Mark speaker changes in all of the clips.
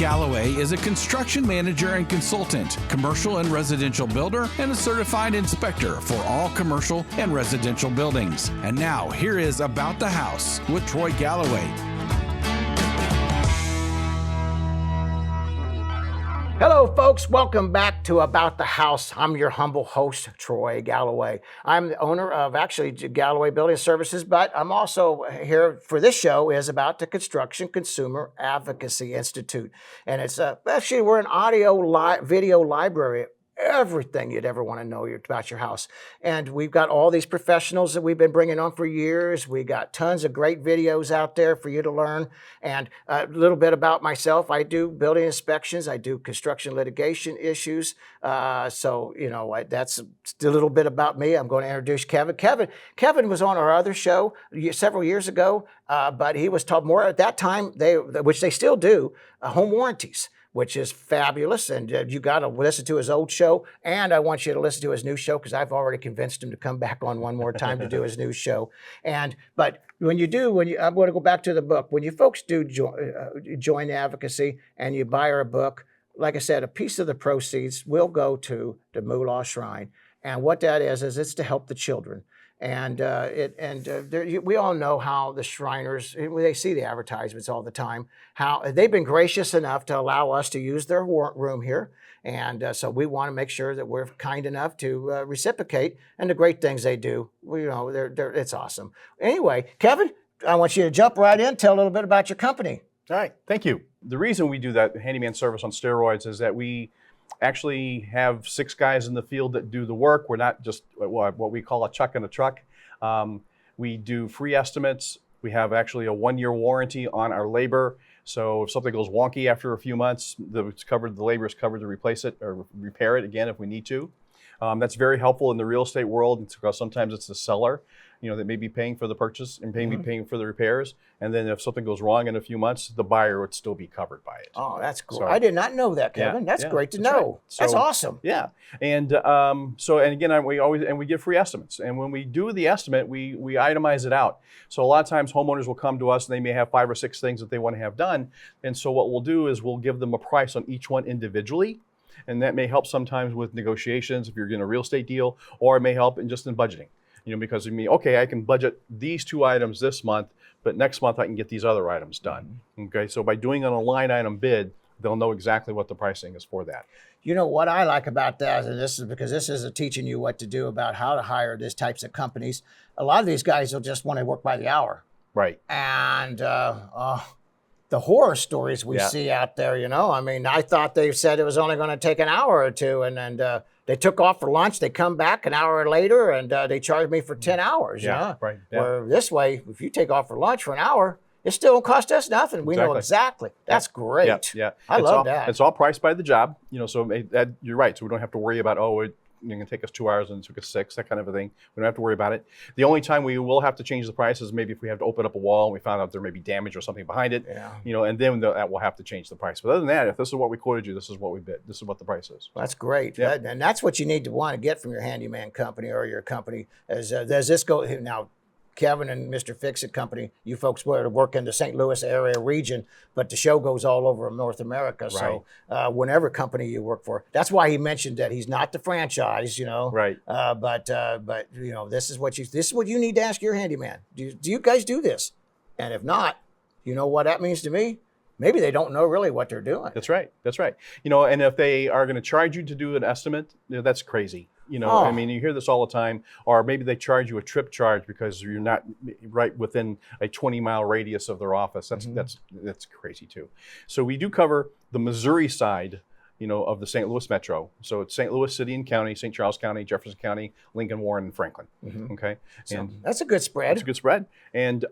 Speaker 1: Galloway is a construction manager and consultant, commercial and residential builder, and a certified inspector for all commercial and residential buildings. And now, here is About the House with Troy Galloway.
Speaker 2: Hello, folks. Welcome back to About the House. I'm your humble host, Troy Galloway. I'm the owner of Galloway Building Services, but I'm also here for this show is about the Construction Consumer Advocacy Institute. And it's actually, we're an audio video library. Everything you'd ever want to know about your house. And we've got all these professionals that we've been bringing on for years. We got tons of great videos out there for you to learn. And a little bit about myself. I do building inspections. I do construction litigation issues. That's a little bit about me. I'm going to introduce Kevin. Kevin was on our other show several years ago, but he was taught more at that time, which they still do, home warranties, which is fabulous. And you got to listen to his old show. And I want you to listen to his new show because I've already convinced him to come back on one more time to do his new show. But I'm going to go back to the book. When you folks do join the advocacy and you buy our book, like I said, a piece of the proceeds will go to the Moolah Shrine. And what that is it's to help the children. And we all know how the Shriners, they see the advertisements all the time, how they've been gracious enough to allow us to use their room here. And so we want to make sure that we're kind enough to reciprocate and the great things they do. It's awesome. Anyway, Kevin, I want you to jump right in, tell a little bit about your company.
Speaker 3: All right, thank you. The reason we do that handyman service on steroids is that we actually have 6 guys in the field that do the work. We're not just what we call a chuck in a truck. We do free estimates. We have actually a 1-year warranty on our labor. So if something goes wonky after a few months, the labor is covered to replace it or repair it again if we need to. That's very helpful in the real estate world because sometimes it's the seller, that may be paying for the purchase and paying for the repairs. And then if something goes wrong in a few months, the buyer would still be covered by it.
Speaker 2: Oh, that's cool. So, I did not know that, Kevin. That's great to know. Right. That's awesome.
Speaker 3: Yeah. And we give free estimates. And when we do the estimate, we itemize it out. So a lot of times homeowners will come to us and they may have 5 or 6 things that they want to have done. And so what we'll do is we'll give them a price on each one individually. And that may help sometimes with negotiations if you're getting a real estate deal, or it may help in budgeting. Because I can budget these 2 items this month, but next month I can get these other items done. Okay, so by doing on a line item bid, they'll know exactly what the pricing is for that.
Speaker 2: You know what I like about that, and this is because this is teaching you what to do about how to hire these types of companies. A lot of these guys will just want to work by the hour.
Speaker 3: Right.
Speaker 2: And the horror stories we see out there, I thought they said it was only going to take an hour or 2, and then they took off for lunch. They come back an hour later, and they charged me for 10 hours.
Speaker 3: Right. Yeah.
Speaker 2: Where this way, if you take off for lunch for an hour, it still won't cost us nothing. We know exactly. That's great.
Speaker 3: Yeah.
Speaker 2: I love that.
Speaker 3: It's all priced by the job. So you're right. So we don't have to worry about it's going to take us 2 hours and it took us 6, that kind of a thing. We don't have to worry about it. The only time we will have to change the price is maybe if we have to open up a wall and we found out there may be damage or something behind it, and then that will have to change the price. But other than that, if this is what we quoted you, this is what we bid. This is what the price is.
Speaker 2: That's great. Yeah. And that's what you need to want to get from your handyman company or your company. Does this go now? Kevin and Mister Fix-It Company, you folks work in the St. Louis area region, but the show goes all over North America.
Speaker 3: Right.
Speaker 2: So whenever company you work for, that's why he mentioned that he's not the franchise,
Speaker 3: Right.
Speaker 2: But this is what you need to ask your handyman. Do you guys do this? And if not, you know what that means to me? Maybe they don't know really what they're doing.
Speaker 3: That's right. And if they are going to charge you to do an estimate, that's crazy. You hear this all the time. Or maybe they charge you a trip charge because you're not right within a 20-mile radius of their office. That's crazy too. So we do cover the Missouri side, of the St. Louis metro. So it's St. Louis City and County, St. Charles County, Jefferson County, Lincoln, Warren, and Franklin. Okay,
Speaker 2: and that's a good spread.
Speaker 3: It's a good spread. And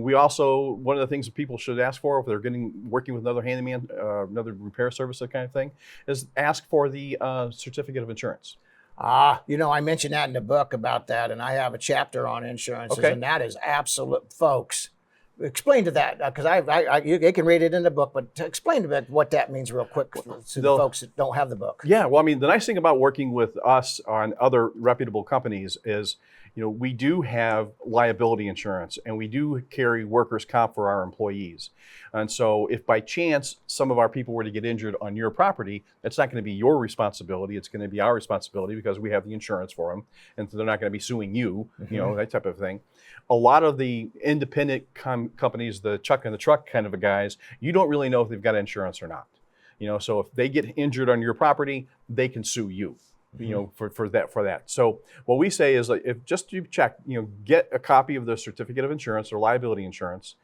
Speaker 3: we also, one of the things that people should ask for if they're working with another handyman, another repair service, that kind of thing, is ask for the certificate of insurance.
Speaker 2: I mentioned that in the book about that, and I have a chapter on insurances, and that is absolute, folks. Explain to that, because you can read it in the book, but explain to me what that means real quick to the folks that don't have the book.
Speaker 3: Yeah, well, the nice thing about working with us on other reputable companies is, we do have liability insurance, and we do carry workers' comp for our employees. And so if by chance some of our people were to get injured on your property, it's not going to be your responsibility. It's going to be our responsibility because we have the insurance for them, and so they're not going to be suing you, that type of thing. A lot of the independent companies, the chuck in the truck kind of guys, you don't really know if they've got insurance or not. So if they get injured on your property, they can sue you. For that. So what we say is, like, if just you check, get a copy of the certificate of insurance or liability insurance,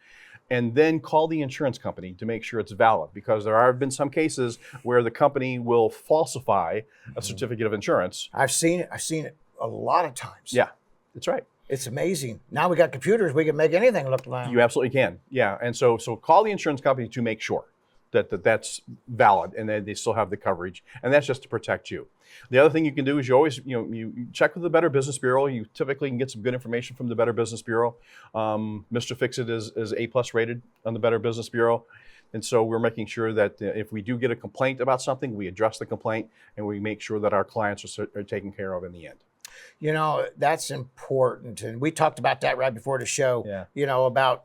Speaker 3: and then call the insurance company to make sure it's valid, because there have been some cases where the company will falsify a certificate of insurance.
Speaker 2: I've seen it a lot of times.
Speaker 3: Yeah, that's right.
Speaker 2: It's amazing. Now we got computers, we can make anything look like.
Speaker 3: You absolutely can. Yeah, and so call the insurance company to make sure that's valid, and then they still have the coverage, and that's just to protect you. The other thing you can do is you always, you check with the Better Business Bureau. You typically can get some good information from the Better Business Bureau. Mr. Fix-It is A+ rated on the Better Business Bureau. And so we're making sure that if we do get a complaint about something, we address the complaint, and we make sure that our clients are taken care of in the end.
Speaker 2: That's important. And we talked about that right before the show,
Speaker 3: Yeah.
Speaker 2: About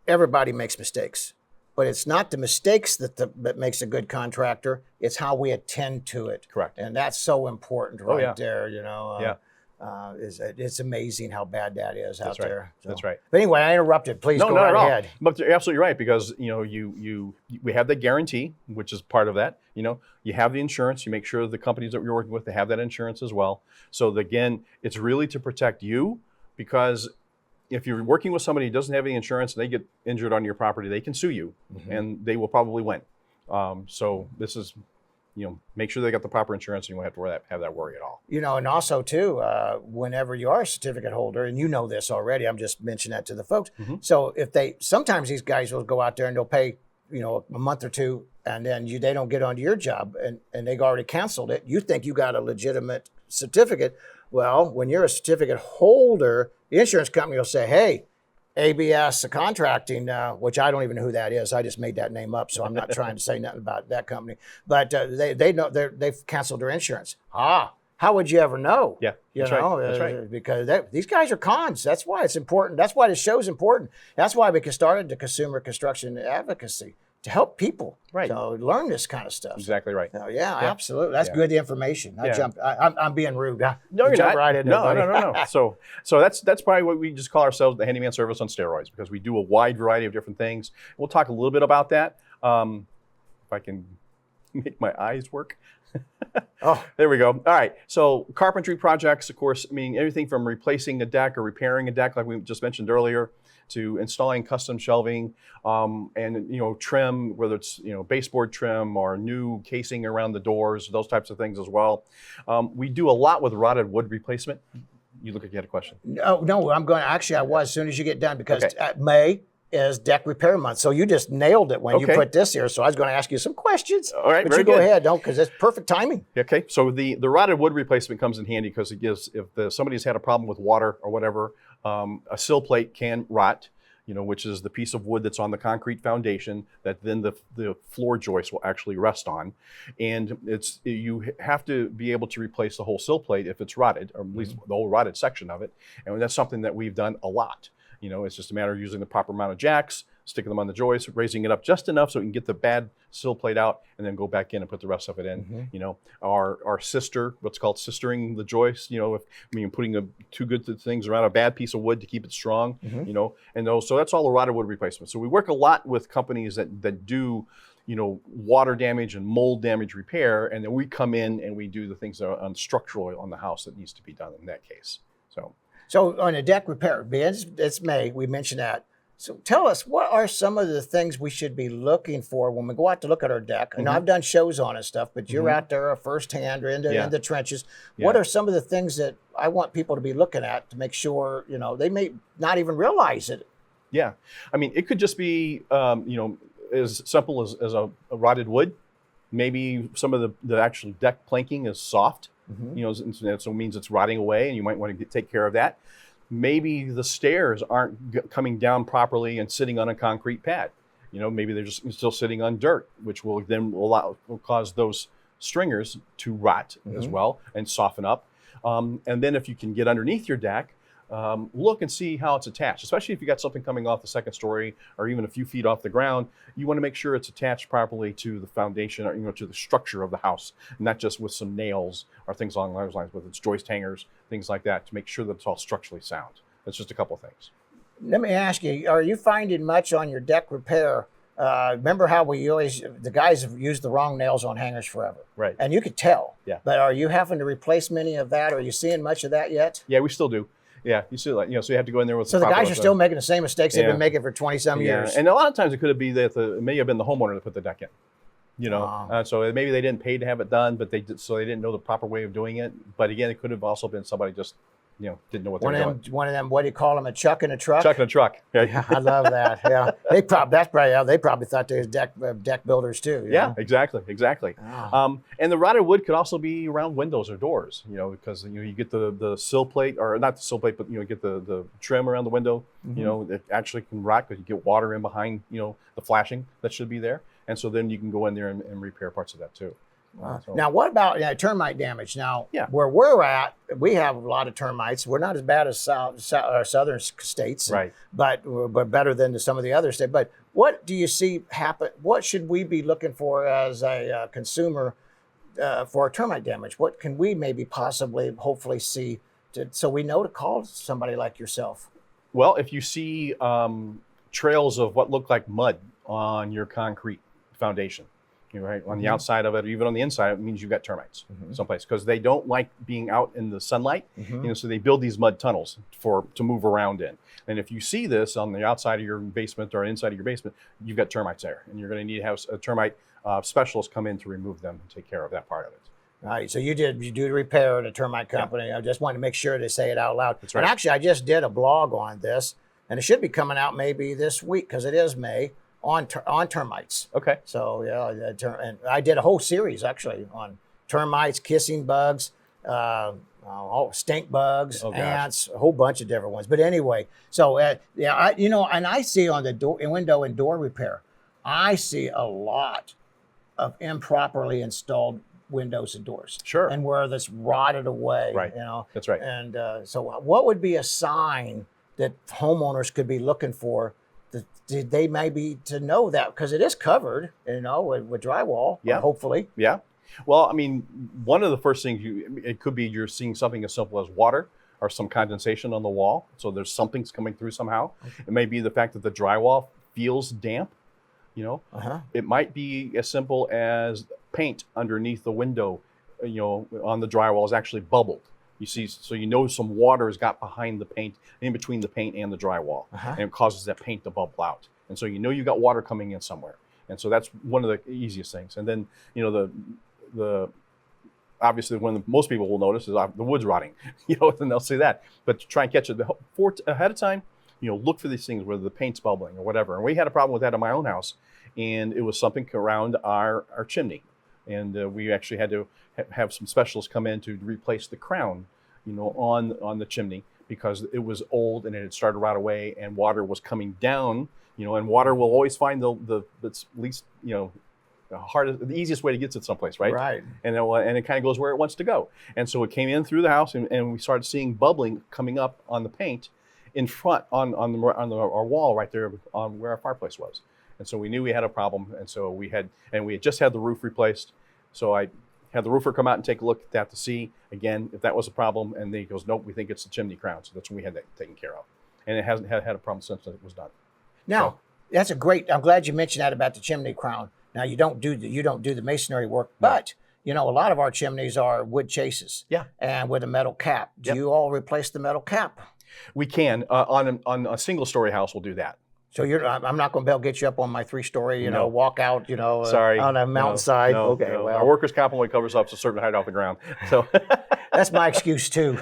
Speaker 2: everybody makes mistakes. But it's not the mistakes that makes a good contractor. It's how we attend to it.
Speaker 3: Correct.
Speaker 2: And that's so important there. It's amazing how bad that is out there. So.
Speaker 3: That's right.
Speaker 2: But anyway, I interrupted. Please go right ahead.
Speaker 3: But you're absolutely right, because we have the guarantee, which is part of that. You have the insurance. You make sure the companies that you're working with, they have that insurance as well. So again, it's really to protect you, because if you're working with somebody who doesn't have any insurance and they get injured on your property, they can sue you, and they will probably win. So this is, make sure they got the proper insurance, and you won't have to have that worry at all.
Speaker 2: And also too, whenever you are a certificate holder, and this already, I'm just mentioning that to the folks. So sometimes these guys will go out there and they'll pay, a month or two, and then they don't get onto your job, and they've already canceled it. You think you got a legitimate certificate. Well, when you're a certificate holder, the insurance company will say, hey, ABS Contracting, which I don't even know who that is. I just made that name up, so I'm not trying to say nothing about that company. But they know they've canceled their insurance. How would you ever know?
Speaker 3: Yeah, that's right.
Speaker 2: Because these guys are cons. That's why it's important. That's why the show's important. That's why we started the Consumer Construction Advocacy, to help people learn this kind of stuff.
Speaker 3: Exactly right.
Speaker 2: So, absolutely. That's good information. I'm being rude.
Speaker 3: No, you're not.
Speaker 2: Right into
Speaker 3: No. So that's probably what we just call ourselves, the handyman service on steroids, because we do a wide variety of different things. We'll talk a little bit about that. If I can make my eyes work. There we go. All right. So carpentry projects, of course, everything from replacing a deck or repairing a deck, like we just mentioned earlier, to installing custom shelving, and trim, whether it's baseboard trim or new casing around the doors, those types of things as well. We do a lot with rotted wood replacement. You look like you had a question.
Speaker 2: No, I'm going. Actually, I was as soon as you get done, because May is deck repair month. So you just nailed it when you put this here. So I was going to ask you some questions.
Speaker 3: All right,
Speaker 2: but go ahead, because it's perfect timing.
Speaker 3: Okay, so the rotted wood replacement comes in handy because it gives, if somebody's had a problem with water or whatever, a sill plate can rot, which is the piece of wood that's on the concrete foundation that then the floor joist will actually rest on. And you have to be able to replace the whole sill plate if it's rotted, or at least the whole rotted section of it. And that's something that we've done a lot. It's just a matter of using the proper amount of jacks, sticking them on the joist, raising it up just enough so we can get the bad sill plate out, and then go back in and put the rest of it in. Our sister, what's called sistering the joist, putting two good things around a bad piece of wood to keep it strong, so that's all the rotted wood replacement. So we work a lot with companies that do water damage and mold damage repair, and then we come in and we do the things that are on structural on the house that needs to be done in that case.
Speaker 2: So on a deck repair, it's May, we mentioned that. So tell us, what are some of the things we should be looking for when we go out to look at our deck? I know I've done shows on and stuff, but you're out there firsthand or in the trenches. What are some of the things that I want people to be looking at to make sure, they may not even realize it?
Speaker 3: Yeah. it could just be, as simple as a rotted wood. Maybe some of the actual deck planking is soft. So it means it's rotting away, and you might want to take care of that. Maybe the stairs aren't coming down properly and sitting on a concrete pad. Maybe they're just still sitting on dirt, which will cause those stringers to rot as well and soften up. And then if you can get underneath your deck, look and see how it's attached, especially if you got something coming off the second story or even a few feet off the ground. You want to make sure it's attached properly to the foundation or to the structure of the house, not just with some nails or things along those lines, with its joist hangers, things like that, to make sure that it's all structurally sound. That's just a couple of things.
Speaker 2: Let me ask you, are you finding much on your deck repair? Remember how the guys have used the wrong nails on hangers forever.
Speaker 3: Right.
Speaker 2: And you could tell.
Speaker 3: Yeah.
Speaker 2: But are you having to replace many of that? Are you seeing much of that yet?
Speaker 3: Yeah, we still do. Yeah, you see, like, so you have to go in there with.
Speaker 2: So the guys are still making the same mistakes they've been making for 20-some years.
Speaker 3: And a lot of times it could be that it may have been the homeowner that put the deck in. So maybe they didn't pay to have it done, but they didn't know the proper way of doing it. But again, it could have also been somebody just didn't know what they were doing.
Speaker 2: One of them, what do you call them, a chuck in a truck?
Speaker 3: Chuck in a truck.
Speaker 2: Yeah, I love that. Yeah, they probably thought they was deck builders too.
Speaker 3: Yeah, exactly.
Speaker 2: Oh.
Speaker 3: And the rotted wood could also be around windows or doors, because you get the sill plate, or not the sill plate, but you get the trim around the window. It actually can rot because you get water in behind the flashing that should be there, and so then you can go in there and repair parts of that too. So.
Speaker 2: Now, what about termite damage? Now,
Speaker 3: Yeah.
Speaker 2: where we're at, we have a lot of termites. We're not as bad as southern states,
Speaker 3: Right?
Speaker 2: But we're better than some of the other states. But what do you see happen? What should we be looking for as a consumer for termite damage? What can we maybe hopefully see so we know to call somebody like yourself?
Speaker 3: Well, if you see trails of what look like mud on your concrete foundation, right, on the outside of it, or even on the inside, it means you've got termites someplace, because they don't like being out in the sunlight. So they build these mud tunnels to move around in. And if you see this on the outside of your basement or inside of your basement, you've got termites there, and you're going to need to have a termite specialist come in to remove them and take care of that part of it.
Speaker 2: All right, so you do the repair at a termite company. I just wanted to make sure to say it out loud.
Speaker 3: That's right.
Speaker 2: And actually, I just did a blog on this, and it should be coming out maybe this week because it is May. On termites.
Speaker 3: Okay.
Speaker 2: So and I did a whole series actually on termites, kissing bugs, stink bugs, ants, a whole bunch of different ones. But anyway, so and I see on the window and door repair, I see a lot of improperly installed windows and doors.
Speaker 3: Sure.
Speaker 2: And where that's rotted away.
Speaker 3: Right. That's right.
Speaker 2: And so what would be a sign that homeowners could be looking for? They may be to know that, because it is covered, with drywall, hopefully.
Speaker 3: Yeah. Well, I mean, one of the first things it could be you're seeing something as simple as water or some condensation on the wall. So there's something's coming through somehow. Okay. It may be the fact that the drywall feels damp. It might be as simple as paint underneath the window, on the drywall is actually bubbled. You see, so some water has got behind the paint, in between the paint and the drywall, and it causes that paint to bubble out. And so you got water coming in somewhere. And so that's one of the easiest things. And then the obviously one most people will notice is the wood's rotting. And they'll see that. But to try and catch it ahead of time, look for these things, whether the paint's bubbling or whatever. And we had a problem with that in my own house, and it was something around our chimney. And we actually had to have some specialists come in to replace the crown, on the chimney, because it was old and it had started to rot away, and water was coming down, and water will always find the least, the easiest way to get to someplace, right?
Speaker 2: Right.
Speaker 3: And it kind of goes where it wants to go. And so it came in through the house, and we started seeing bubbling coming up on the paint in front on our wall right there on where our fireplace was. And so we knew we had a problem, and so we had just had the roof replaced. So I had the roofer come out and take a look at that to see, again, if that was a problem, and then he goes, nope, we think it's the chimney crown. So that's when we had that taken care of. And it hasn't had a problem since it was done.
Speaker 2: Now, that's I'm glad you mentioned that about the chimney crown. Now, you don't do the masonry work, but, a lot of our chimneys are wood chases.
Speaker 3: Yeah.
Speaker 2: And with a metal cap. Do you all replace the metal cap?
Speaker 3: We can. On a single-story house, we'll do that.
Speaker 2: So I'm not going to be able to get you up on my 3-story, walk out,
Speaker 3: Sorry.
Speaker 2: on a mountainside.
Speaker 3: No,
Speaker 2: okay,
Speaker 3: no.
Speaker 2: well.
Speaker 3: Our workers' comp only covers up to a certain height off the ground. So
Speaker 2: that's my excuse too.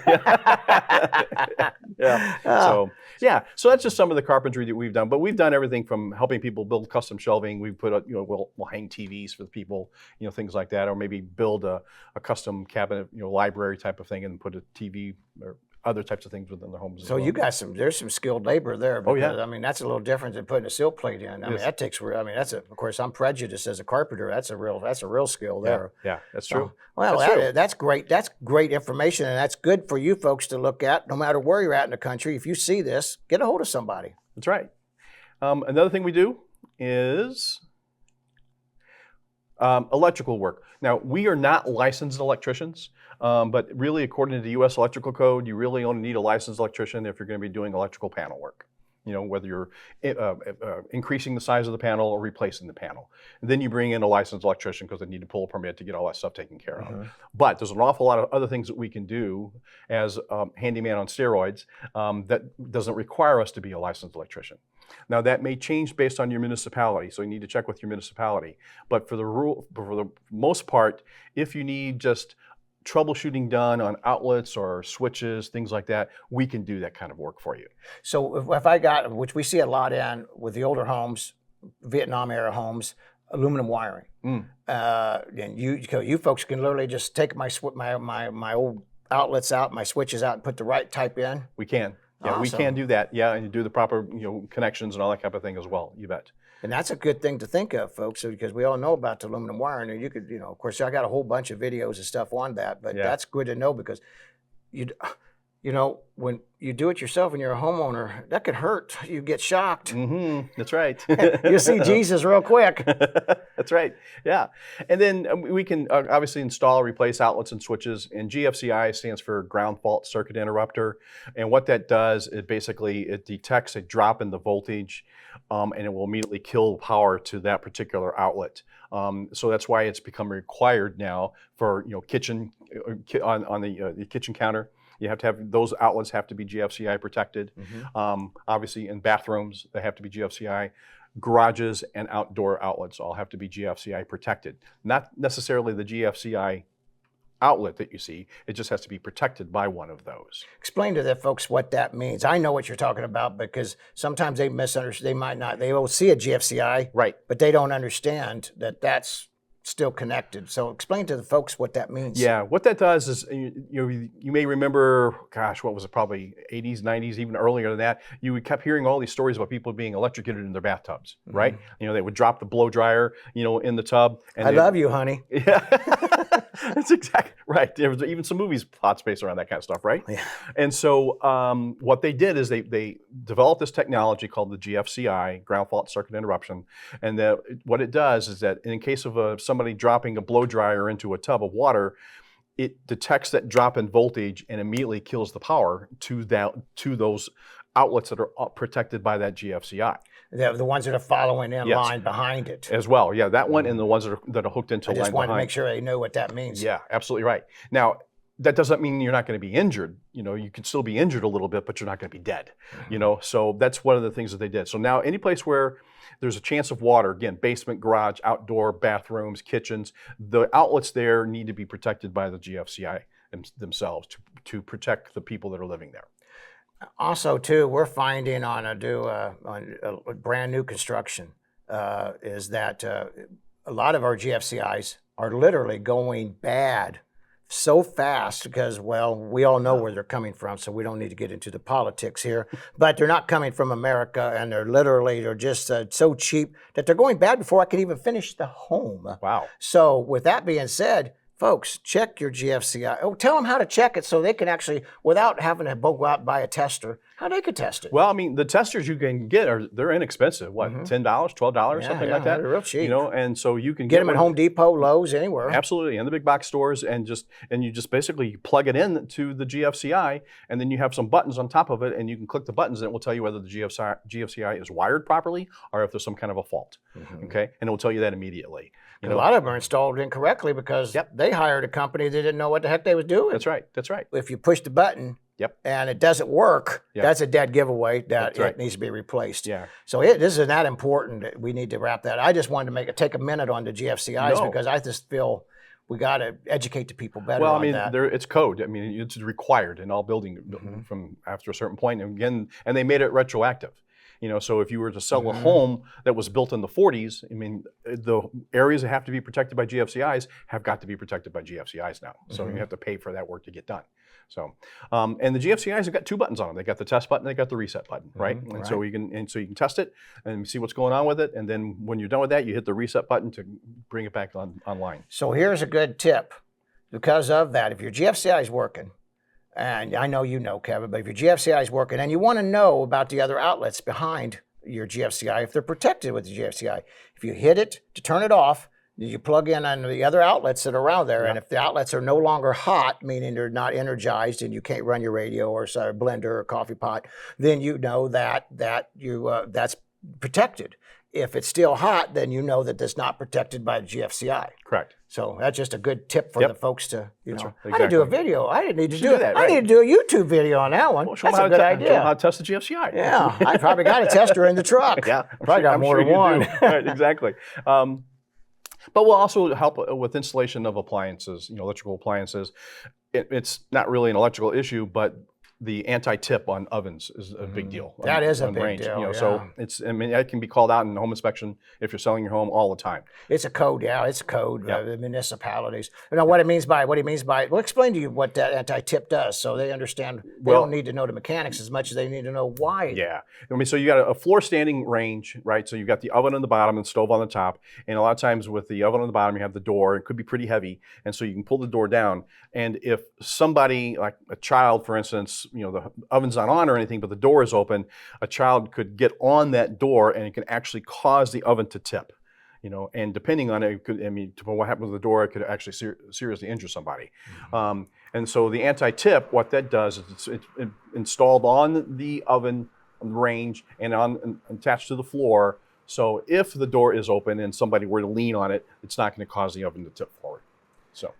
Speaker 3: So that's just some of the carpentry that we've done. But we've done everything from helping people build custom shelving. We've put we'll hang TVs for the people, things like that, or maybe build a custom cabinet, library type of thing, and put a TV or other types of things within their homes.
Speaker 2: So you got there's some skilled labor there.
Speaker 3: Oh, yeah.
Speaker 2: I mean, that's a little different than putting a sill plate in. I mean, that takes, of course, I'm prejudiced as a carpenter. That's a real skill there.
Speaker 3: Yeah, that's true.
Speaker 2: Well,
Speaker 3: that's true.
Speaker 2: That's great. That's great information, and that's good for you folks to look at. No matter where you're at in the country, if you see this, get a hold of somebody.
Speaker 3: That's right. Another thing we do is electrical work. Now, we are not licensed electricians, but really, according to the U.S. Electrical Code, you really only need a licensed electrician if you're going to be doing electrical panel work. You know, whether you're increasing the size of the panel or replacing the panel. And then you bring in a licensed electrician because they need to pull a permit to get all that stuff taken care of. But there's an awful lot of other things that we can do as handyman on steroids that doesn't require us to be a licensed electrician. Now that may change based on your municipality, so you need to check with your municipality. But for the most part, if you need just troubleshooting done on outlets or switches, things like that, we can do that kind of work for you.
Speaker 2: So if I got, which we see a lot in with the older homes, Vietnam era homes, aluminum wiring. And you folks can literally just take my old outlets out, my switches out, and put the right type in.
Speaker 3: We can. Yeah,
Speaker 2: awesome.
Speaker 3: We can do that. Yeah, and you do the proper connections and all that type of thing as well. You bet.
Speaker 2: And that's a good thing to think of, folks, because we all know about the aluminum wiring. And you could, of course, I got a whole bunch of videos and stuff on that, but that's good to know because when you do it yourself and you're a homeowner, that could hurt. You get shocked.
Speaker 3: That's right.
Speaker 2: You see Jesus real quick.
Speaker 3: That's right. Yeah. And then we can obviously install, replace outlets and switches. And GFCI stands for ground fault circuit interrupter. And what that does is basically it detects a drop in the voltage and it will immediately kill power to that particular outlet. So that's why it's become required now for kitchen on the kitchen counter. You have to have those outlets have to be GFCI protected. Obviously, in bathrooms, they have to be GFCI. Garages and outdoor outlets all have to be GFCI protected. Not necessarily the GFCI outlet that you see. It just has to be protected by one of those.
Speaker 2: Explain to the folks what that means. I know what you're talking about because sometimes they misunderstand. They might not. They will see a GFCI,
Speaker 3: right?
Speaker 2: But they don't understand that that's still connected. So explain to the folks what that means.
Speaker 3: Yeah, what that does is you may remember, gosh, what was it, probably 80s, 90s, even earlier than that, you kept hearing all these stories about people being electrocuted in their bathtubs, right? They would drop the blow dryer, in the tub. And
Speaker 2: I love you, honey.
Speaker 3: Yeah, that's exactly right. There was even some movies plot based around that kind of stuff, right?
Speaker 2: Yeah.
Speaker 3: And so what they did is they developed this technology called the GFCI, ground fault circuit interruption. And what it does is that in case of somebody dropping a blow dryer into a tub of water, it detects that drop in voltage and immediately kills the power to those outlets that are protected by that GFCI.
Speaker 2: The ones that are following in line behind it.
Speaker 3: As well, yeah, that one and the ones that are hooked into line behind.
Speaker 2: I just wanted to make sure they know what that means.
Speaker 3: Yeah, absolutely right. Now, that doesn't mean you're not going to be injured. You could still be injured a little bit, but you're not going to be dead. So that's one of the things that they did. So now any place where there's a chance of water, again, basement, garage, outdoor, bathrooms, kitchens, the outlets there need to be protected by the GFCI themselves to protect the people that are living there.
Speaker 2: Also, too, we're finding on a brand new construction is that a lot of our GFCIs are literally going bad so fast because, well, we all know where they're coming from, so we don't need to get into the politics here. But they're not coming from America, and they're just so cheap that they're going bad before I can even finish the home.
Speaker 3: Wow.
Speaker 2: So with that being said, folks, check your GFCI. Oh, tell them how to check it so they can actually, without having to go out and buy a tester, how they could test it.
Speaker 3: Well, I mean, the testers you can get they're inexpensive. What, $10, $12, something like that?
Speaker 2: They're real cheap.
Speaker 3: And so you can
Speaker 2: get them at Home Depot, Lowe's, anywhere.
Speaker 3: Absolutely, and the big box stores, and you just basically plug it in to the GFCI, and then you have some buttons on top of it, and you can click the buttons, and it will tell you whether the GFCI is wired properly or if there's some kind of a fault. Okay, and it will tell you that immediately.
Speaker 2: A lot of them are installed incorrectly because they hired a company that didn't know what the heck they was doing.
Speaker 3: That's right. That's right.
Speaker 2: If you push the button and it doesn't work, that's a dead giveaway that it needs to be replaced.
Speaker 3: Yeah.
Speaker 2: So this is not important that we need to wrap that. I just wanted to take a minute on the GFCIs because I just feel we got to educate the people better on that.
Speaker 3: Well, I mean, it's code. I mean, it's required in all building from after a certain point. And again, and they made it retroactive. So if you were to sell a home that was built in the 40s, I mean, the areas that have to be protected by GFCIs have got to be protected by GFCIs now. So you have to pay for that work to get done. So, and the GFCIs have got 2 buttons on them. They got the test button, they got the reset button, right? And so you can test it and see what's going on with it. And then when you're done with that, you hit the reset button to bring it back online.
Speaker 2: So here's a good tip. Because of that, if your GFCI is working, and I know you know, Kevin, but if your GFCI is working and you want to know about the other outlets behind your GFCI, if they're protected with the GFCI, if you hit it to turn it off, you plug in on the other outlets that are around there, and if the outlets are no longer hot, meaning they're not energized and you can't run your radio or blender or coffee pot, then you know that that's protected. If it's still hot, then you know that that's not protected by the GFCI.
Speaker 3: Correct.
Speaker 2: So that's just a good tip for the folks to, know.
Speaker 3: Right. Exactly.
Speaker 2: I didn't do a video. I didn't need to do
Speaker 3: that.
Speaker 2: I need to do a YouTube video on that one.
Speaker 3: Well,
Speaker 2: that's a good idea.
Speaker 3: Show them how to test the GFCI.
Speaker 2: Yeah, I probably got a tester in the truck.
Speaker 3: Yeah,
Speaker 2: probably got more than one.
Speaker 3: Right, exactly. But we'll also help with installation of appliances, electrical appliances. It's not really an electrical issue, but the anti-tip on ovens is a big deal.
Speaker 2: That is a big deal.
Speaker 3: So that can be called out in home inspection if you're selling your home all the time.
Speaker 2: It's a code, it's a code. The municipalities. What he means by we'll explain to you what that anti-tip does, so they understand. They don't need to know the mechanics as much as they need to know why.
Speaker 3: Yeah, so you got a floor standing range, right? So you've got the oven on the bottom and the stove on the top, and a lot of times with the oven on the bottom, you have the door. It could be pretty heavy, and so you can pull the door down. And if somebody, like a child, for instance, the oven's not on or anything, but the door is open, a child could get on that door and it can actually cause the oven to tip. And depending on it, what happens with the door, it could actually seriously injure somebody. And so the anti-tip, what that does is it's installed on the oven range and attached to the floor. So if the door is open and somebody were to lean on it, it's not going to cause the oven to tip forward. So,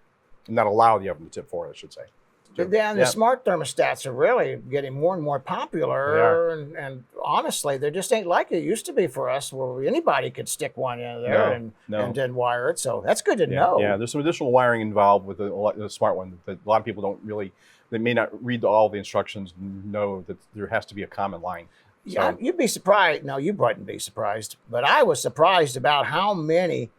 Speaker 3: not allow the oven to tip forward, I should say.
Speaker 2: But then the smart thermostats are really getting more and more popular, and honestly, they just ain't like it used to be for us, where anybody could stick one in there and then wire it. So that's good to know.
Speaker 3: Yeah, there's some additional wiring involved with the smart one that a lot of people don't really. They may not read all the instructions and know that there has to be a common line. So,
Speaker 2: yeah, you'd be surprised. No, you wouldn't be surprised, but I was surprised about how many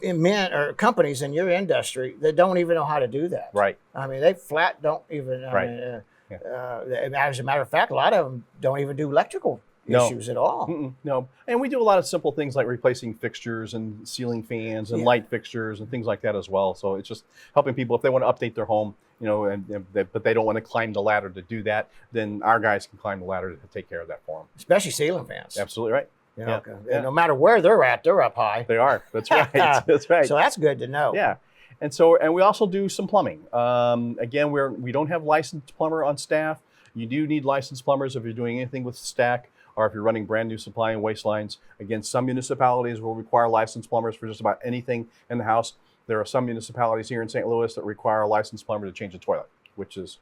Speaker 2: men or companies in your industry that don't even know how to do that.
Speaker 3: Right.
Speaker 2: I mean, they flat don't even. As a matter of fact, a lot of them don't even do electrical issues at all.
Speaker 3: No, and we do a lot of simple things like replacing fixtures and ceiling fans and light fixtures and things like that as well. So it's just helping people if they want to update their home, but they don't want to climb the ladder to do that. Then our guys can climb the ladder to take care of that for them.
Speaker 2: Especially ceiling fans.
Speaker 3: Absolutely right.
Speaker 2: No matter where they're at, they're up high.
Speaker 3: They are. That's right. That's right.
Speaker 2: So that's good to know.
Speaker 3: Yeah. And we also do some plumbing. Again, we don't have licensed plumber on staff. You do need licensed plumbers if you're doing anything with stack or if you're running brand new supply and waste lines. Again, some municipalities will require licensed plumbers for just about anything in the house. There are some municipalities here in St. Louis that require a licensed plumber to change a toilet, which is...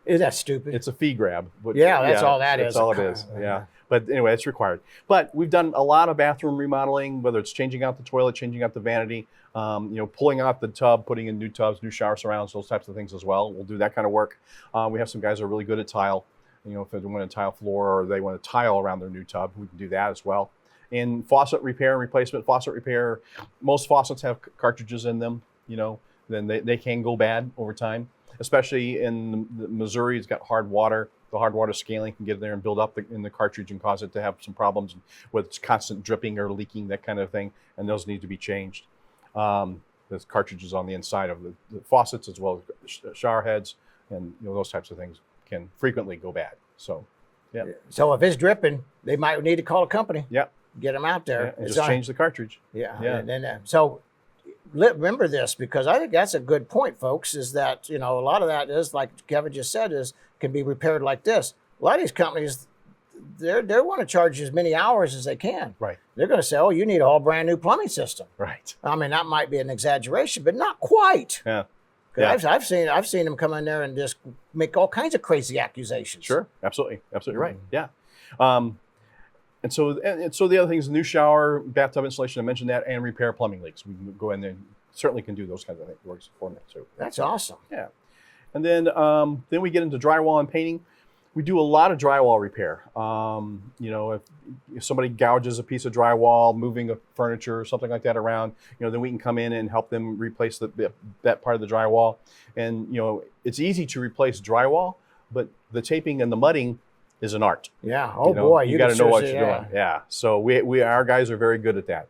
Speaker 2: Is that stupid?
Speaker 3: It's a fee grab.
Speaker 2: But that's all that is.
Speaker 3: That's all it is, yeah. But anyway, it's required. But we've done a lot of bathroom remodeling, whether it's changing out the toilet, changing out the vanity, pulling out the tub, putting in new tubs, new shower surrounds, those types of things as well. We'll do that kind of work. We have some guys that are really good at tile. If they want a tile floor or they want to tile around their new tub, we can do that as well. In faucet repair and replacement, most faucets have cartridges in them, then they can go bad over time. Especially in Missouri, it's got hard water. The hard water scaling can get in there and build up in the cartridge and cause it to have some problems with constant dripping or leaking, that kind of thing. And those need to be changed. There's cartridges on the inside of the faucets as well as shower heads, and those types of things can frequently go bad. So, yeah.
Speaker 2: So if it's dripping, they might need to call a company.
Speaker 3: Yeah.
Speaker 2: Get them out there.
Speaker 3: And just change the cartridge.
Speaker 2: Yeah. And so remember this, because I think that's a good point, folks, is that, a lot of that is, like Kevin just said, can be repaired like this. A lot of these companies, they want to charge as many hours as they can.
Speaker 3: Right.
Speaker 2: They're going to say, oh, you need a whole brand new plumbing system.
Speaker 3: Right.
Speaker 2: I mean, that might be an exaggeration, but not quite.
Speaker 3: Yeah.
Speaker 2: I've seen them come in there and just make all kinds of crazy accusations.
Speaker 3: Sure. Absolutely right. Yeah. And so the other things, the new shower, bathtub installation, I mentioned that, and repair plumbing leaks. We can go in there and certainly can do those kinds of things. Works for me too.
Speaker 2: That's awesome.
Speaker 3: Yeah. And then we get into drywall and painting. We do a lot of drywall repair. You know, if somebody gouges a piece of drywall, moving a furniture or something like that around, you know, then we can come in and help them replace that part of the drywall. And, you know, it's easy to replace drywall, but the taping and the mudding is an art.
Speaker 2: Yeah. Oh,
Speaker 3: you know,
Speaker 2: boy.
Speaker 3: you got to know what you're
Speaker 2: yeah.
Speaker 3: doing. Yeah. So our guys are very good at that.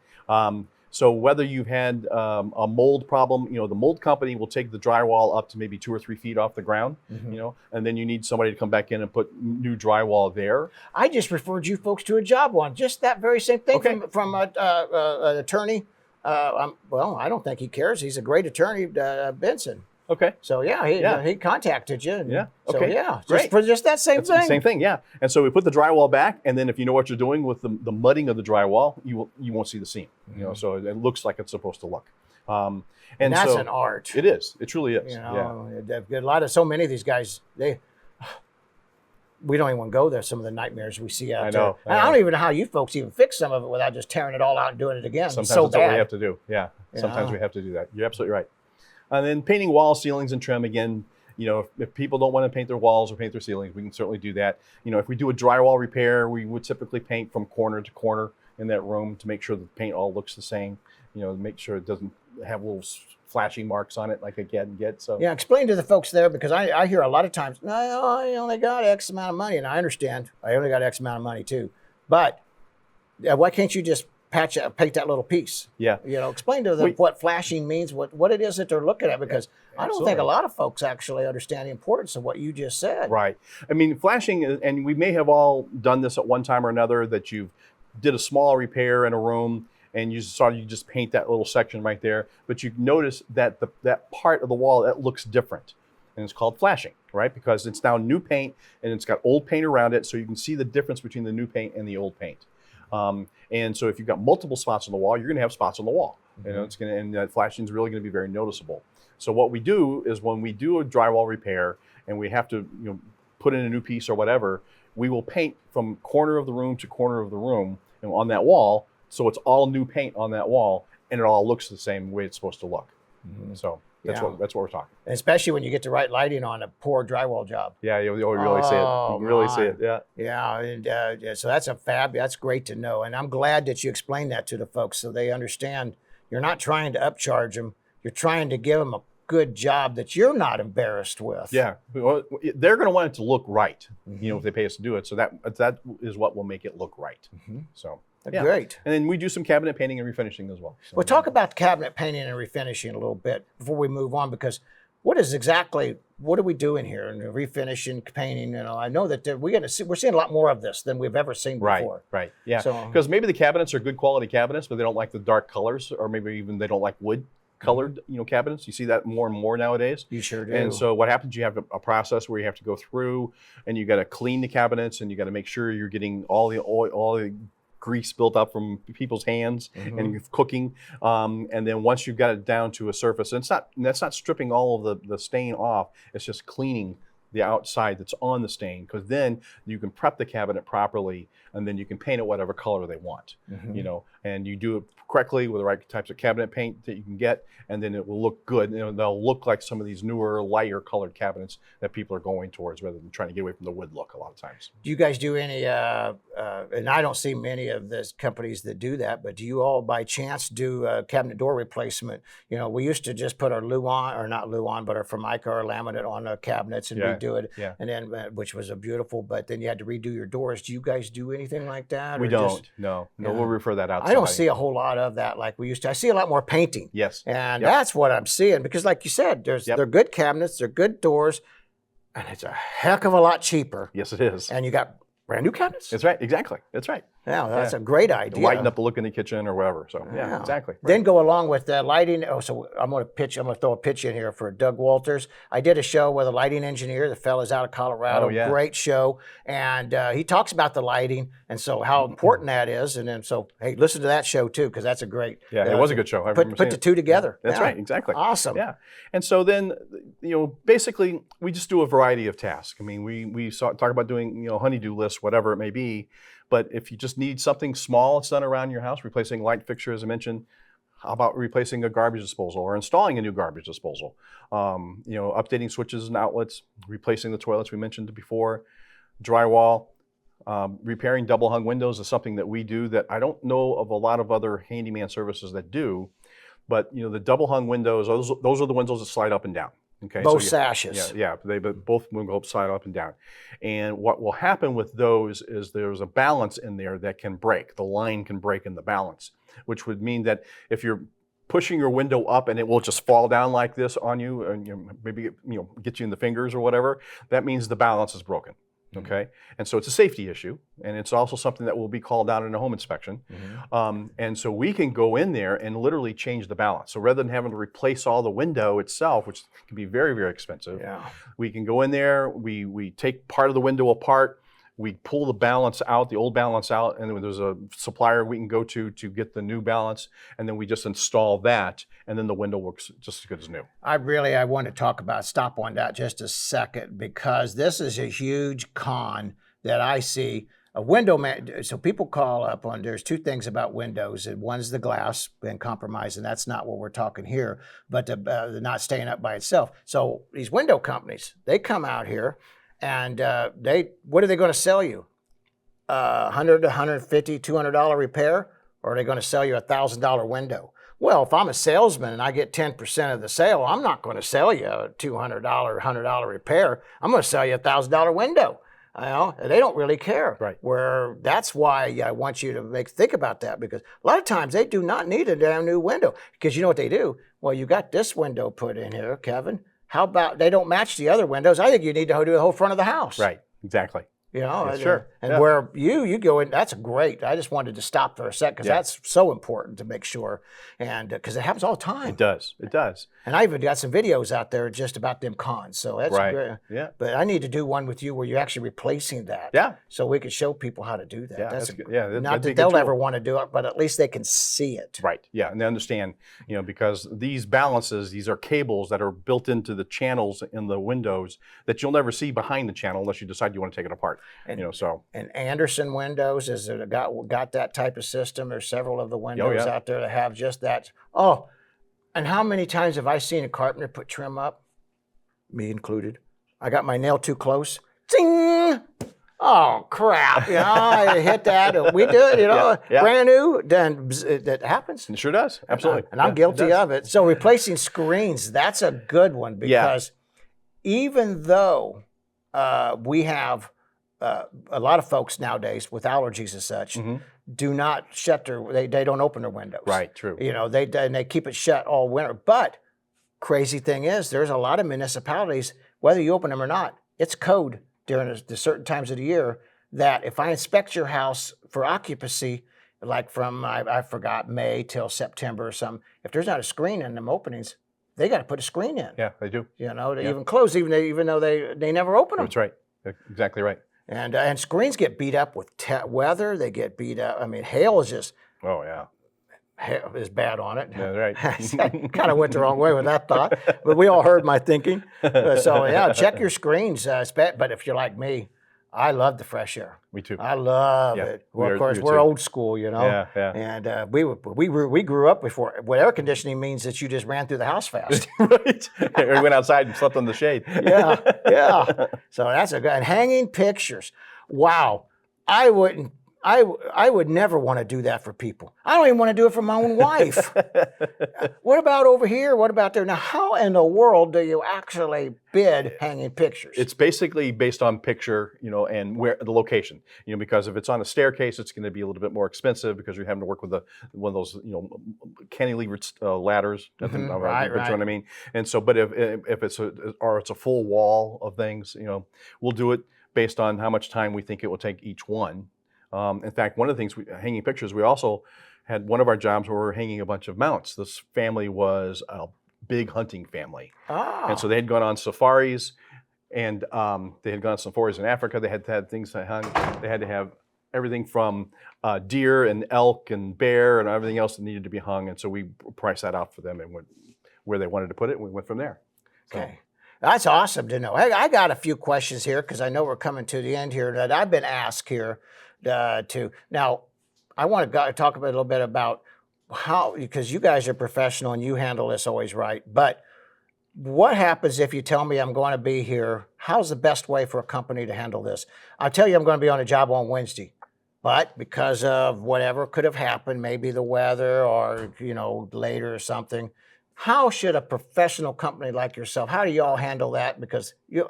Speaker 3: So whether you've had a mold problem, you know, the mold company will take the drywall up to maybe 2 or 3 feet off the ground, you know, and then you need somebody to come back in and put new drywall there.
Speaker 2: I just referred you folks to a job one, just that very same thing from an attorney. Well, I don't think he cares. He's a great attorney, Benson.
Speaker 3: Okay.
Speaker 2: So he contacted you. And
Speaker 3: Yeah.
Speaker 2: So
Speaker 3: Okay.
Speaker 2: just for that same thing.
Speaker 3: Same thing. Yeah. And so we put the drywall back, and then if you know what you're doing with the mudding of the drywall, you won't see the seam. You know, so it looks like it's supposed to look. And
Speaker 2: that's
Speaker 3: so
Speaker 2: an art.
Speaker 3: It is. It truly is.
Speaker 2: You know, so many of these guys, we don't even want to go there. Some of the nightmares we see out there. I don't even know how you folks even fix some of it without just tearing it all out and doing it again.
Speaker 3: Sometimes
Speaker 2: so
Speaker 3: that's
Speaker 2: bad.
Speaker 3: what we have to do. Yeah. Sometimes we have to do that. You're absolutely right. And then painting walls, ceilings, and trim. Again, you know, if people don't want to paint their walls or paint their ceilings, we can certainly do that. You know, if we do a drywall repair, we would typically paint from corner to corner in that room to make sure the paint all looks the same. You know, make sure it doesn't have little flashing marks on it like it can get. So
Speaker 2: yeah, explain to the folks there, because I hear a lot of times, no, I only got X amount of money, and I understand I only got X amount of money too, but why can't you just paint that little piece?
Speaker 3: Yeah.
Speaker 2: You know, explain to them what flashing means, what it is that they're looking at, because I don't think a lot of folks actually understand the importance of what you just said.
Speaker 3: Right. I mean, flashing, and we may have all done this at one time or another, that you did a small repair in a room and you just paint that little section right there, but you notice that that part of the wall that looks different. And it's called flashing, right? Because it's now new paint and it's got old paint around it, so you can see the difference between the new paint and the old paint. And so if you've got multiple spots on the wall, you're going to have spots on the wall. You know, and that flashing is really going to be very noticeable. So what we do is when we do a drywall repair and we have to, you know, put in a new piece or whatever, we will paint from corner of the room to corner of the room and on that wall, so it's all new paint on that wall, and it all looks the same way it's supposed to look. So that's what we're talking.
Speaker 2: And especially when you get the right lighting on a poor drywall job.
Speaker 3: Yeah, you really see it. You really see it. Yeah.
Speaker 2: Yeah, and so that's great to know, and I'm glad that you explained that to the folks so they understand. You're not trying to upcharge them. You're trying to give them a good job that you're not embarrassed with.
Speaker 3: Yeah, well, they're going to want it to look right. You know, if they pay us to do it, so that is what will make it look right. So. Yeah.
Speaker 2: Great.
Speaker 3: And then we do some cabinet painting and refinishing as well. So,
Speaker 2: we'll talk about cabinet painting and refinishing a little bit before we move on, because what are we doing here in refinishing, painting? You know, I know that we're seeing a lot more of this than we've ever seen before.
Speaker 3: Right. Yeah.
Speaker 2: So,
Speaker 3: because maybe the cabinets are good quality cabinets, but they don't like the dark colors, or maybe even they don't like wood colored, you know, cabinets. You see that more and more nowadays.
Speaker 2: You sure do.
Speaker 3: And so what happens, you have a process where you have to go through and you got to clean the cabinets and you got to make sure you're getting all the oil, all the grease built up from people's hands and cooking, and then once you've got it down to a surface, and that's not stripping all of the stain off, it's just cleaning the outside that's on the stain, because then you can prep the cabinet properly and then you can paint it whatever color they want. You know, and you do it correctly with the right types of cabinet paint that you can get, and then it will look good. You know, they'll look like some of these newer, lighter colored cabinets that people are going towards, rather than trying to get away from the wood look a lot of times.
Speaker 2: Do you guys do any, and I don't see many of the companies that do that, but do you all by chance do cabinet door replacement? You know, we used to just put our but our Formica or laminate on the cabinets and redo it, and then which was beautiful, but then you had to redo your doors. Do you guys do anything like that?
Speaker 3: We don't. No, we'll refer that out to
Speaker 2: I don't see a whole lot of that like we used to. I see a lot more painting.
Speaker 3: Yes.
Speaker 2: And that's what I'm seeing, because like you said, they're good cabinets, they're good doors, and it's a heck of a lot cheaper.
Speaker 3: Yes, it is.
Speaker 2: And you got brand new cabinets.
Speaker 3: That's right. Exactly. That's right.
Speaker 2: Yeah, that's a great idea.
Speaker 3: Lighten up the look in the kitchen or whatever. So yeah, exactly. Right.
Speaker 2: Then go along with lighting. Oh, so I'm going to throw a pitch in here for Doug Walters. I did a show with a lighting engineer. The fella's out of Colorado.
Speaker 3: Oh, yeah.
Speaker 2: Great show. And he talks about the lighting and so how important that is. And then so, hey, listen to that show too, because that's a great.
Speaker 3: Yeah, it was a good show.
Speaker 2: Put the two together.
Speaker 3: That's right. Exactly.
Speaker 2: Awesome.
Speaker 3: Yeah. And so then, you know, basically we just do a variety of tasks. I mean, we talk about doing, you know, honey-do lists, whatever it may be. But if you just need something small that's done around your house, replacing light fixture, as I mentioned, how about replacing a garbage disposal or installing a new garbage disposal? You know, updating switches and outlets, replacing the toilets we mentioned before. drywall. Repairing double hung windows is something that we do that I don't know of a lot of other handyman services that do. But the double hung windows, those are the windows that slide up and down. Okay,
Speaker 2: Both sashes.
Speaker 3: Yeah, they both will go slide up and down. And what will happen with those is there's a balance in there that can break. The line can break in the balance, which would mean that if you're pushing your window up and it will just fall down like this on you, and maybe get you in the fingers or whatever, that means the balance is broken. Okay, and so it's a safety issue, and it's also something that will be called out in a home inspection. And so we can go in there and literally change the balance. So rather than having to replace all the window itself, which can be very, very expensive, we can go in there, we take part of the window apart, we pull the balance out, the old balance out, and then there's a supplier we can go to get the new balance, and then we just install that, and then the window works just as good as new.
Speaker 2: I want to stop on that just a second, because this is a huge con that I see. A window man, so people call up on, there's two things about windows, and one's the glass and compromise, and that's not what we're talking here, but the not staying up by itself. So these window companies, they come out here, and what are they going to sell you? $100, $150, $200 repair? Or are they going to sell you a $1,000 window? Well, if I'm a salesman and I get 10% of the sale, I'm not going to sell you a $200, $100 repair. I'm going to sell you a $1,000 window. They don't really care.
Speaker 3: Right.
Speaker 2: Where that's why I want you to think about that, because a lot of times they do not need a damn new window. Because you know what they do? Well, you got this window put in here, Kevin. How about they don't match the other windows? I think you need to do the whole front of the house.
Speaker 3: Right, exactly.
Speaker 2: Sure. And where you go in, that's great. I just wanted to stop for a sec, because that's so important to make sure, and because it happens all the time.
Speaker 3: It does.
Speaker 2: And I even got some videos out there just about them cons. So that's great.
Speaker 3: Yeah.
Speaker 2: But I need to do one with you where you're actually replacing that.
Speaker 3: Yeah.
Speaker 2: So we can show people how to do that.
Speaker 3: Yeah,
Speaker 2: that's
Speaker 3: good. Yeah.
Speaker 2: Not that they'll ever want to do it, but at least they can see it.
Speaker 3: Right. Yeah, and they understand. Because these balances, these are cables that are built into the channels in the windows that you'll never see behind the channel unless you decide you want to take it apart. And
Speaker 2: And Anderson windows, is it got that type of system? There's several of the windows out there that have just that. Oh, and how many times have I seen a carpenter put trim up? Me included. I got my nail too close. Zing! Oh, crap. I hit that. We do it, brand new. Then that happens.
Speaker 3: It sure does. Absolutely.
Speaker 2: And I'm guilty of it. So replacing screens, that's a good one, because even though we have a lot of folks nowadays with allergies and such do not shut they don't open their windows.
Speaker 3: Right, true.
Speaker 2: They keep it shut all winter. But crazy thing is, there's a lot of municipalities, whether you open them or not, it's code during the certain times of the year that if I inspect your house for occupancy, like from, I forgot, May till September or something, if there's not a screen in them openings, they got to put a screen in.
Speaker 3: Yeah, they do.
Speaker 2: They even close, even though they never open them.
Speaker 3: That's right. Exactly right.
Speaker 2: And screens get beat up with weather. They get beat up. I mean, hail is just hail is bad on it.
Speaker 3: Yeah, right.
Speaker 2: I kind of went the wrong way with that thought, but we all heard my thinking. So check your screens. But if you're like me, I love the fresh air.
Speaker 3: Me too.
Speaker 2: I love it. Well, of course, we're old school,
Speaker 3: Yeah.
Speaker 2: And we grew up before. What air conditioning means that you just ran through the house fast.
Speaker 3: Right. We went outside and slept in the shade.
Speaker 2: Yeah. So that's a good. And hanging pictures. Wow. I would never want to do that for people. I don't even want to do it for my own wife. What about over here? What about there? Now, how in the world do you actually bid hanging pictures?
Speaker 3: It's basically based on picture, and where the location. Because if it's on a staircase, it's going to be a little bit more expensive because you're having to work with one of those, cantilever ladders.
Speaker 2: Right.
Speaker 3: You know what I mean? And so, but if it's a full wall of things, we'll do it based on how much time we think it will take each one. In fact, one of the things, hanging pictures, we also had one of our jobs where we were hanging a bunch of mounts. This family was a big hunting family. And so they had gone on safaris, and they had gone on safaris in Africa. They had to have things hung. They had to have everything from deer and elk and bear and everything else that needed to be hung. And so we priced that out for them and went where they wanted to put it, and we went from there.
Speaker 2: Okay. That's awesome to know. I got a few questions here because I know we're coming to the end here that I've been asked here. Now, I want to talk a little bit about how, because you guys are professional and you handle this always right, but what happens if you tell me I'm going to be here how's the best way for a company to handle this? I'll tell you, I'm going to be on a job on Wednesday, but because of whatever could have happened, maybe the weather or, later or something, how should a professional company like yourself, how do y'all handle that? Because you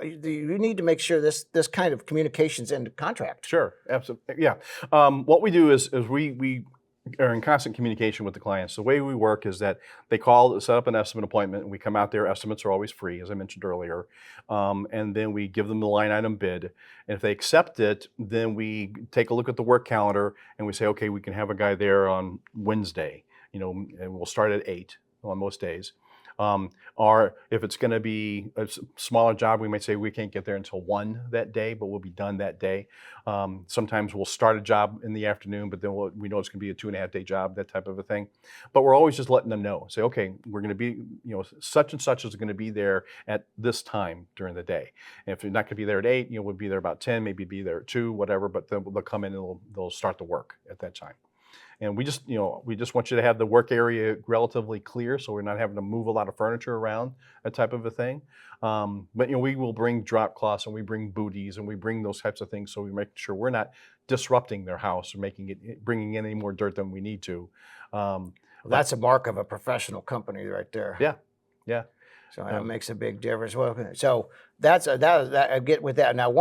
Speaker 2: need to make sure this kind of communication's in the contract.
Speaker 3: Sure, absolutely, yeah. What we do is we are in constant communication with the clients. The way we work is that they call, set up an estimate appointment, and we come out there. Estimates are always free, as I mentioned earlier, and then we give them the line item bid. And if they accept it, then we take a look at the work calendar and we say, okay, we can have a guy there on Wednesday, and we'll start at 8 on most days. Or if it's going to be a smaller job, we might say we can't get there until 1 that day, but we'll be done that day. Sometimes we'll start a job in the afternoon, but then we know it's going to be a 2.5-day job, that type of a thing. But we're always just letting them know. Say, okay, we're going to be, such and such is going to be there at this time during the day. And if you're not going to be there at 8, we'll be there about 10, maybe be there at 2, whatever. But then they'll come in and they'll start the work at that time. And we just want you to have the work area relatively clear, so we're not having to move a lot of furniture around, that type of a thing. But we will bring drop cloths and we bring booties and we bring those types of things, so we make sure we're not disrupting their house or bringing in any more dirt than we need to.
Speaker 2: That's a mark of a professional company right there.
Speaker 3: Yeah.
Speaker 2: So that makes a big difference. Well, so that's I get with that. Now,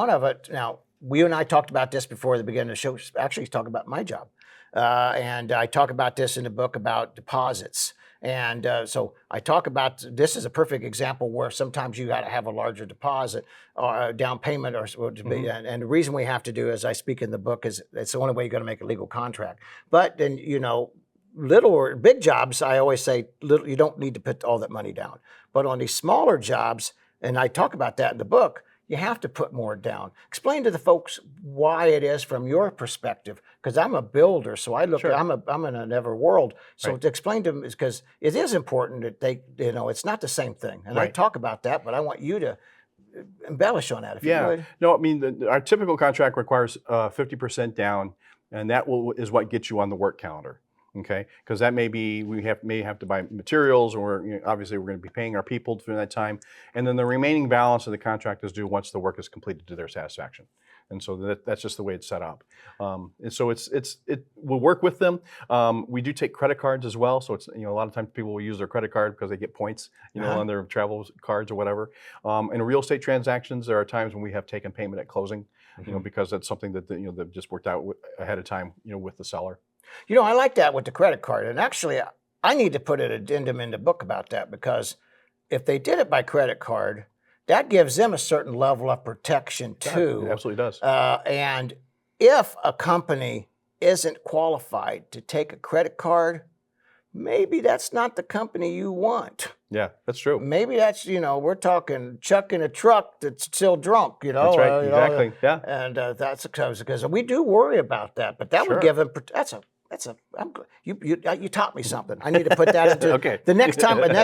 Speaker 2: you and I talked about this before the beginning of the show. Actually, talk about my job. And I talk about this in the book about deposits. And so I talk about, this is a perfect example where sometimes you got to have a larger deposit or a down payment. And the reason we have to do, as I speak in the book, is it's the only way you're going to make a legal contract. But then, little or big jobs, I always say, you don't need to put all that money down. But on these smaller jobs, and I talk about that in the book, you have to put more down. Explain to the folks why it is from your perspective, because I'm a builder, so I look. Sure. I'm in another world. So right. To explain to them is because it is important that they, it's not the same thing. And right. I talk about that, but I want you to embellish on that if you would.
Speaker 3: No, I mean our typical contract requires 50% down, and that is what gets you on the work calendar. Okay, because that may be may have to buy materials, or obviously we're going to be paying our people during that time, and then the remaining balance of the contract is due once the work is completed to their satisfaction. And so that's just the way it's set up. And so we'll work with them. We do take credit cards as well. So it's a lot of times people will use their credit card because they get points on their travel cards or whatever. In real estate transactions, there are times when we have taken payment at closing, because that's something that that just worked out ahead of time with the seller.
Speaker 2: I like that with the credit card. And actually, I need to put an addendum in the book about that, because if they did it by credit card, that gives them a certain level of protection too.
Speaker 3: It absolutely does.
Speaker 2: And if a company isn't qualified to take a credit card, maybe that's not the company you want.
Speaker 3: Yeah, that's true.
Speaker 2: Maybe that's, we're talking Chuck in a truck that's still drunk,
Speaker 3: That's right, exactly, yeah.
Speaker 2: And that's because we do worry about that, but that would give them, you taught me something. I need to put that into
Speaker 3: okay.
Speaker 2: The next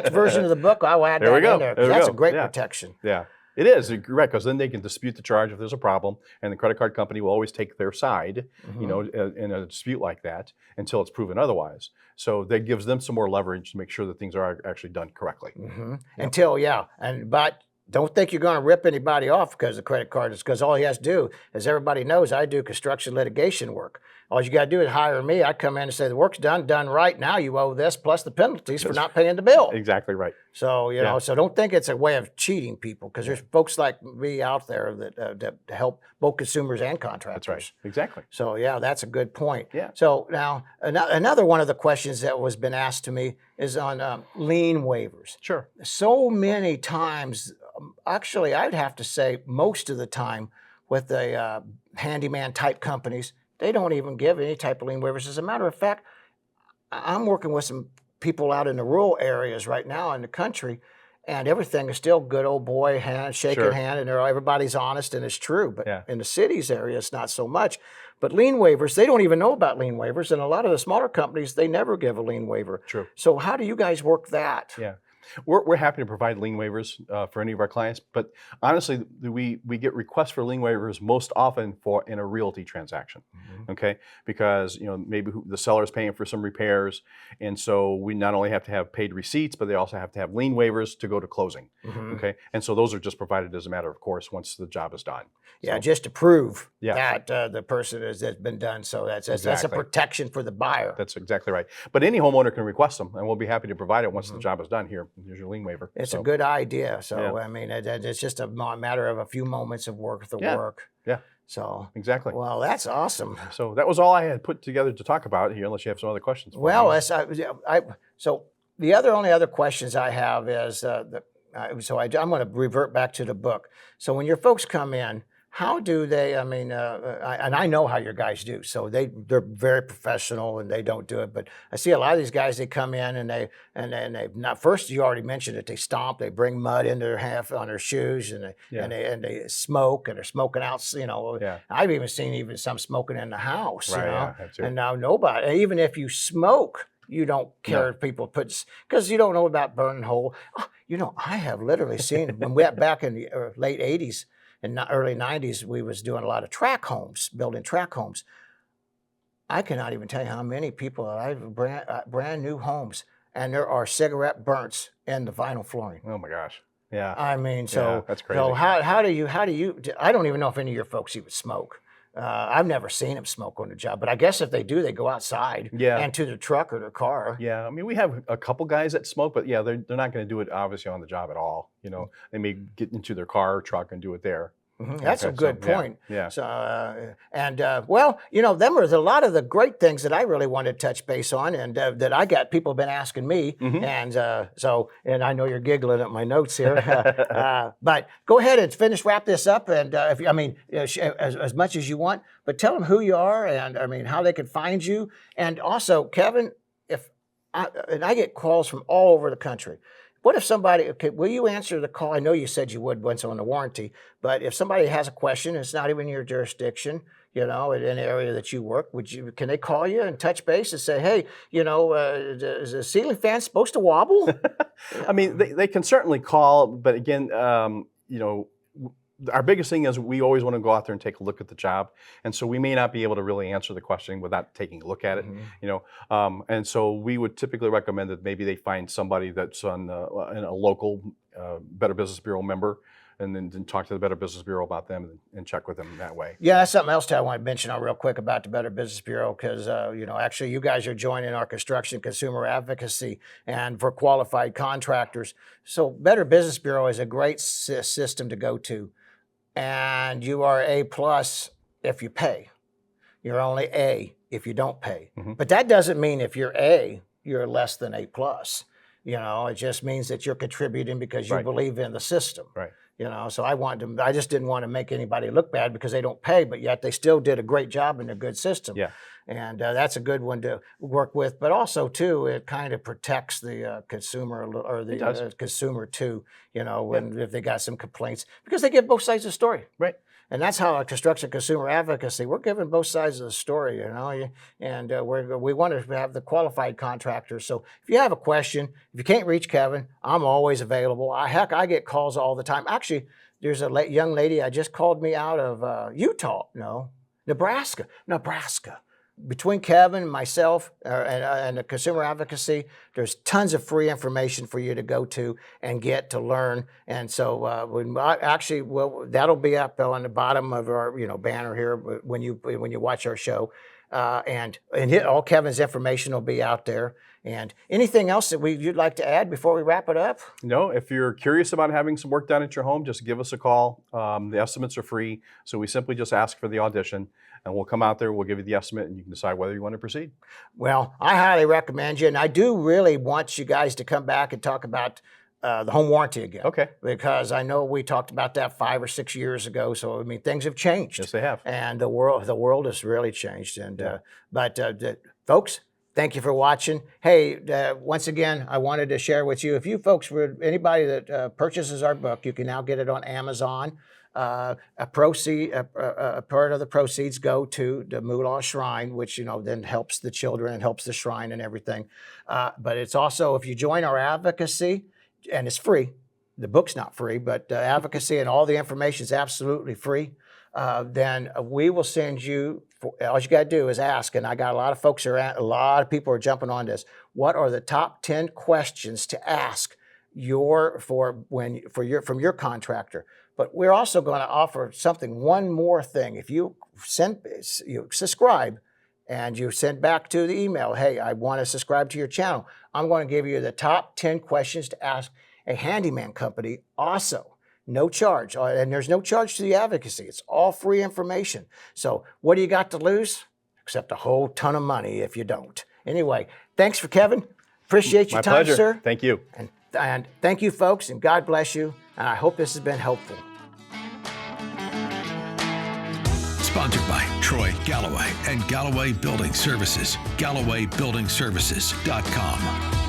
Speaker 2: version of the book, I'll add that in there. That's a great protection.
Speaker 3: Yeah. It is, right, because then they can dispute the charge if there's a problem, and the credit card company will always take their side, in a dispute like that until it's proven otherwise. So that gives them some more leverage to make sure that things are actually done correctly.
Speaker 2: But don't think you're going to rip anybody off because the credit card is, because all he has to do, as everybody knows, I do construction litigation work. All you got to do is hire me. I come in and say, the work's done right. Now you owe this plus the penalties for not paying the bill.
Speaker 3: Exactly right.
Speaker 2: So, so don't think it's a way of cheating people, because there's folks like me out there that help both consumers and contractors.
Speaker 3: That's right. Exactly.
Speaker 2: So, that's a good point.
Speaker 3: Yeah.
Speaker 2: So now another one of the questions that was been asked to me is on lien waivers.
Speaker 3: Sure.
Speaker 2: So many times, actually, I'd have to say most of the time with the handyman type companies, they don't even give any type of lien waivers. As a matter of fact, I'm working with some people out in the rural areas right now in the country, and everything is still good old boy hand, shaking hand, and everybody's honest and it's true. But in the cities area, it's not so much. But lien waivers, they don't even know about lien waivers, and a lot of the smaller companies, they never give a lien waiver.
Speaker 3: True.
Speaker 2: So how do you guys work that?
Speaker 3: Yeah. We're happy to provide lien waivers for any of our clients, but honestly, we get requests for lien waivers most often for in a realty transaction, okay? Because maybe the seller is paying for some repairs, and so we not only have to have paid receipts, but they also have to have lien waivers to go to closing, okay? And so those are just provided as a matter of course once the job is done.
Speaker 2: Yeah, just to prove
Speaker 3: Yeah.
Speaker 2: that the person has been done. So that's a
Speaker 3: Exactly.
Speaker 2: protection for the buyer.
Speaker 3: That's exactly right. But any homeowner can request them, and we'll be happy to provide it once the job is done. Here's your lien waiver.
Speaker 2: It's a good idea. So,
Speaker 3: Yeah.
Speaker 2: I mean, it's just a matter of a few moments of worth of work.
Speaker 3: Yeah,
Speaker 2: So,
Speaker 3: exactly.
Speaker 2: well, that's awesome.
Speaker 3: So that was all I had put together to talk about here, unless you have some other questions. For
Speaker 2: Well,
Speaker 3: me.
Speaker 2: so the only other questions I have is, I'm going to revert back to the book. So when your folks come in, how do they, and I know how your guys do, so they're very professional and they don't do it, but I see a lot of these guys, they come in and they not, first you already mentioned it, they stomp, they bring mud into their on their shoes and they smoke and they're smoking out,
Speaker 3: Yeah.
Speaker 2: I've even seen some smoking in the house,
Speaker 3: Right, yeah, that too.
Speaker 2: and now nobody, even if you smoke, you don't care if people because you don't know about burning hole. I have literally seen, when we back in the late 80s, in the early 90s, we was doing a lot of track homes, building track homes. I cannot even tell you how many people I've brand new homes, and there are cigarette burns in the vinyl flooring.
Speaker 3: Oh my gosh. Yeah.
Speaker 2: I mean, so
Speaker 3: that's crazy.
Speaker 2: So how do you? I don't even know if any of your folks even smoke. I've never seen them smoke on the job, but I guess if they do, they go outside and to the truck or their car.
Speaker 3: Yeah, I mean, we have a couple guys that smoke, but yeah, they're not going to do it obviously on the job at all. They may get into their car or truck and do it there.
Speaker 2: That's a good point.
Speaker 3: Yeah.
Speaker 2: So, there's a lot of the great things that I really want to touch base on, and that I got people have been asking me, and I know you're giggling at my notes here, but go ahead and wrap this up, and as much as you want, but tell them who you are, and how they can find you, and also, Kevin, I get calls from all over the country. What if somebody, will you answer the call? I know you said you would once on the warranty, but if somebody has a question, it's not even your jurisdiction, in an area that you work, can they call you and touch base and say, hey, is the ceiling fan supposed to wobble?
Speaker 3: I mean, they can certainly call, but again, our biggest thing is we always want to go out there and take a look at the job, and so we may not be able to really answer the question without taking a look at it. And so we would typically recommend that maybe they find somebody that's in a local Better Business Bureau member, and then talk to the Better Business Bureau about them and check with them that way.
Speaker 2: Yeah, that's something else I want to mention real quick about the Better Business Bureau, because actually you guys are joining our construction consumer advocacy and for qualified contractors. So Better Business Bureau is a great system to go to. And you are A+ if you pay. You're only A if you don't pay. But that doesn't mean if you're A, you're less than A+. It just means that you're contributing because you believe in the system.
Speaker 3: Right.
Speaker 2: So I just didn't want to make anybody look bad because they don't pay, but yet they still did a great job in a good system. Yeah. And that's a good one to work with. But also, too, it kind of protects the consumer or the consumer, too, if they got some complaints, because they give both sides of the story. Right. And that's how our construction consumer advocacy, we're giving both sides of the story, and we want to have the qualified contractors. So if you have a question, if you can't reach Kevin, I'm always available. I get calls all the time. Actually, there's a young lady I just called me out of Nebraska. Between Kevin and myself and the consumer advocacy, there's tons of free information for you to go to and get to learn. And so that'll be up on the bottom of our banner here when you watch our show, and all Kevin's information will be out there. And anything else that you'd like to add before we wrap it up?
Speaker 3: No, if you're curious about having some work done at your home, just give us a call. The estimates are free, so we simply just ask for the audition, and we'll come out there, we'll give you the estimate, and you can decide whether you want to proceed.
Speaker 2: Well, I highly recommend you, and I do really want you guys to come back and talk about the home warranty again. Okay. Because I know we talked about that 5 or 6 years ago, so things have changed.
Speaker 3: Yes, they have.
Speaker 2: And the world has really changed. And folks, thank you for watching. Hey, once again, I wanted to share with you, if you folks anybody that purchases our book, you can now get it on Amazon. A part of the proceeds go to the Moolah Shrine, which then helps the children and helps the shrine and everything. But it's also, if you join our advocacy, and it's free. The book's not free, but advocacy and all the information is absolutely free. Then we will send you. All you got to do is ask, and I got a lot of folks a lot of people are jumping on this. What are the top 10 questions to ask from your contractor? But we're also going to offer one more thing. If you subscribe and you send back to the email, hey, I want to subscribe to your channel, I'm going to give you the top 10 questions to ask a handyman company also. No charge. And there's no charge to the advocacy. It's all free information. So what do you got to lose? Except a whole ton of money if you don't. Anyway, thanks for Kevin. Appreciate your time,
Speaker 3: pleasure.
Speaker 2: sir.
Speaker 3: Thank you.
Speaker 2: And thank you, folks, and God bless you. And I hope this has been helpful.
Speaker 1: Sponsored by Troy Galloway and Galloway Building Services. GallowayBuildingServices.com.